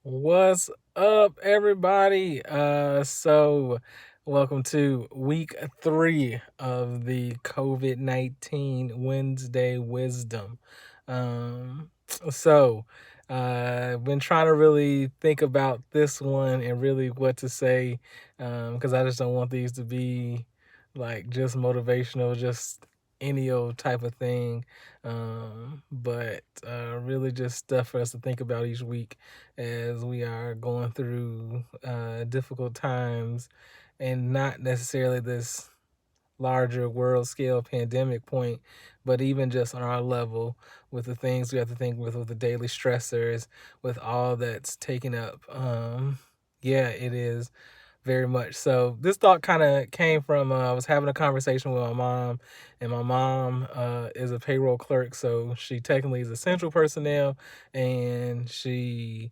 What's up, everybody? Welcome to week 3 of the COVID-19 Wednesday Wisdom. Um, so, I've been trying to really think about this one and really what to say, because I just don't want these to be like just motivational, just any old type of thing, but really just stuff for us to think about each week as we are going through difficult times, and not necessarily this larger world scale pandemic point, but even just on our level with the things we have to think with the daily stressors, with all that's taken up. Yeah, it is very much. So this thought kind of came from I was having a conversation with my mom, and my mom is a payroll clerk, so she technically is essential personnel, and she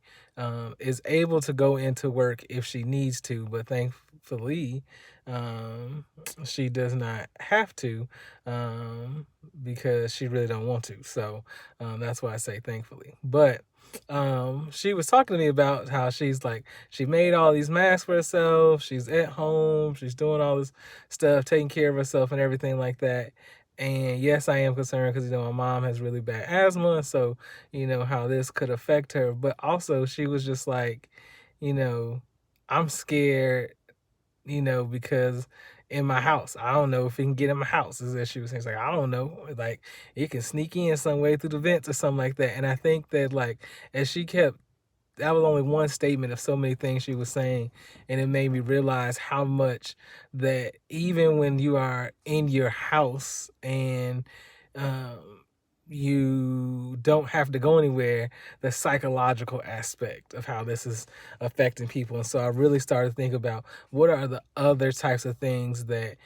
is able to go into work if she needs to, but thankfully um, she does not have to, um, because she really don't want to. So that's why I say thankfully. But she was talking to me about how she made all these masks for herself, she's at home, she's doing all this stuff, taking care of herself and everything like that. And yes, I am concerned because my mom has really bad asthma, so how this could affect her. But also she was just like, you know I'm scared, because in my house, I don't know if it can get in my house, is that she was saying. It's like, I don't know, like it can sneak in some way through the vents or something like that. And I think that, like, as she kept, that was only one statement of so many things she was saying, and it made me realize how much that even when you are in your house and um, you don't have to go anywhere, the psychological aspect of how this is affecting people. And so I really started to think about what are the other types of things that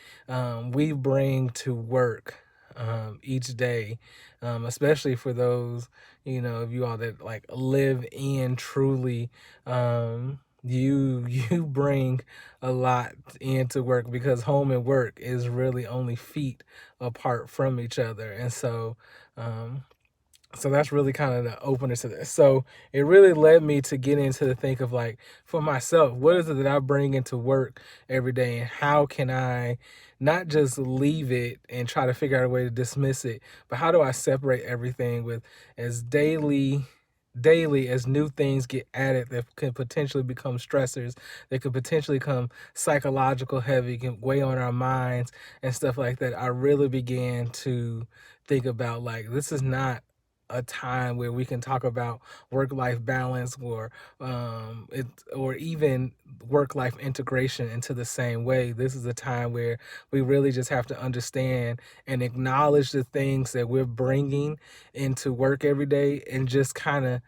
we bring to work each day, especially for those of you all that like live in truly. You bring a lot into work, because home and work is really only feet apart from each other. And um so that's really kind of the opener to this. So it really led me to get into the think of, like, for myself, what is it that I bring into work every day, and how can I not just leave it and try to figure out a way to dismiss it, but how do I separate everything with as daily as new things get added that can potentially become stressors, that could potentially become psychological heavy, can weigh on our minds and stuff like that. I really began to think about, like, this is not a time where we can talk about work-life balance, or even work-life integration into the same way. This is a time where we really just have to understand and acknowledge the things that we're bringing into work every day, and just kind of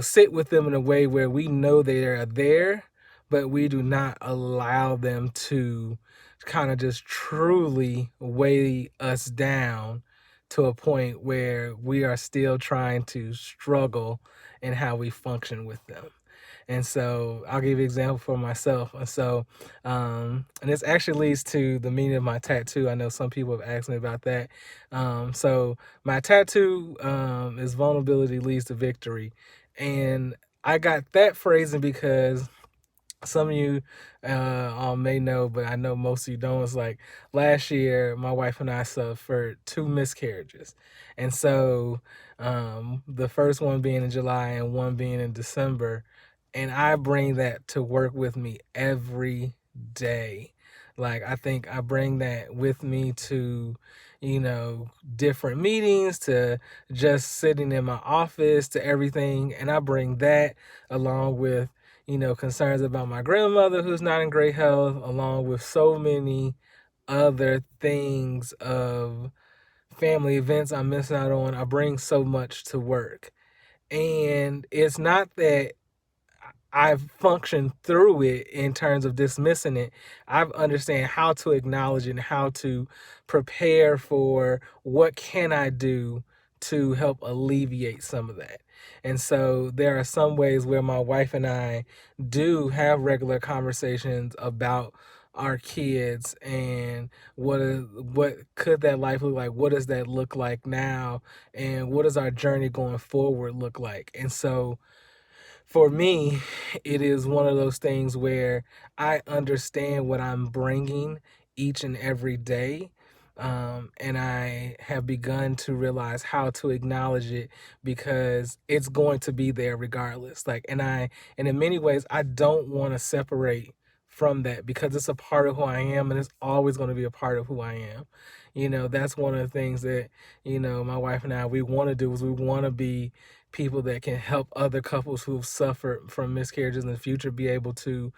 sit with them in a way where we know they are there, but we do not allow them to kind of just truly weigh us down to a point where we are still trying to struggle in how we function with them. And so I'll give you an example for myself. And this actually leads to the meaning of my tattoo. I know some people have asked me about that. So my tattoo is vulnerability leads to victory. And I got that phrasing because some of you all may know, but I know most of you don't. It's like last year, my wife and I suffered 2 miscarriages. And so the first one being in July and one being in December. And I bring that to work with me every day. Like, I think I bring that with me to, different meetings, to just sitting in my office, to everything. And I bring that along with concerns about my grandmother who's not in great health, along with so many other things of family events I'm missing out on. I bring so much to work. And it's not that I've functioned through it in terms of dismissing it. I've understand how to acknowledge it and how to prepare for what can I do to help alleviate some of that. And so there are some ways where my wife and I do have regular conversations about our kids and what could that life look like? What does that look like now? And what does our journey going forward look like? And so for me, it is one of those things where I understand what I'm bringing each and every day. And I have begun to realize how to acknowledge it because it's going to be there regardless. And in many ways, I don't want to separate from that because it's a part of who I am and it's always going to be a part of who I am. That's one of the things that, my wife and I, we want to do is we want to be people that can help other couples who've suffered from miscarriages in the future be able to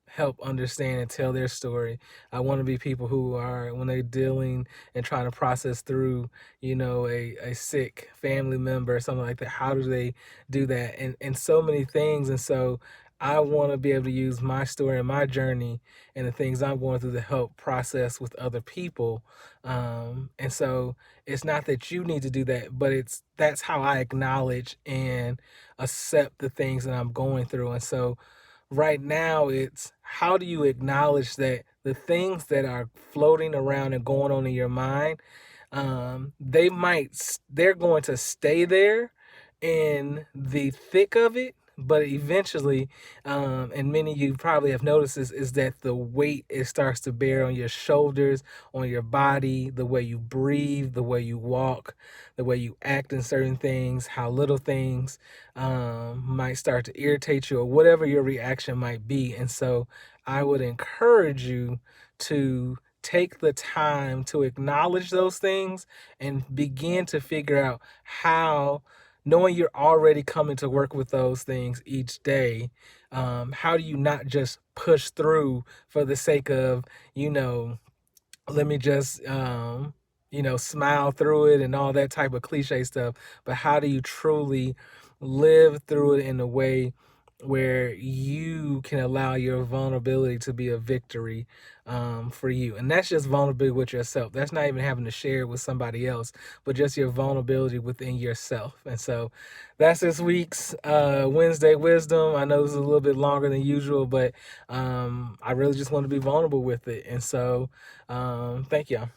help understand and tell their story. I want to be people who are, when they're dealing and trying to process through, a sick family member or something like that, how do they do that? And so many things. And so I want to be able to use my story and my journey and the things I'm going through to help process with other people. And so it's not that you need to do that, but that's how I acknowledge and accept the things that I'm going through. And so right now it's how do you acknowledge that the things that are floating around and going on in your mind, they're going to stay there in the thick of it, but eventually, and many of you probably have noticed this, is that the weight it starts to bear on your shoulders, on your body, the way you breathe, the way you walk, the way you act in certain things, how little things might start to irritate you, or whatever your reaction might be. And so I would encourage you to take the time to acknowledge those things and begin to figure out how, knowing you're already coming to work with those things each day, how do you not just push through for the sake of, let me just smile through it and all that type of cliche stuff, but how do you truly live through it in a way where you can allow your vulnerability to be a victory for you? And that's just vulnerability with yourself. That's not even having to share it with somebody else, but just your vulnerability within yourself. And so that's this week's Wednesday Wisdom. I know this is a little bit longer than usual, but I really just want to be vulnerable with it. And so thank y'all.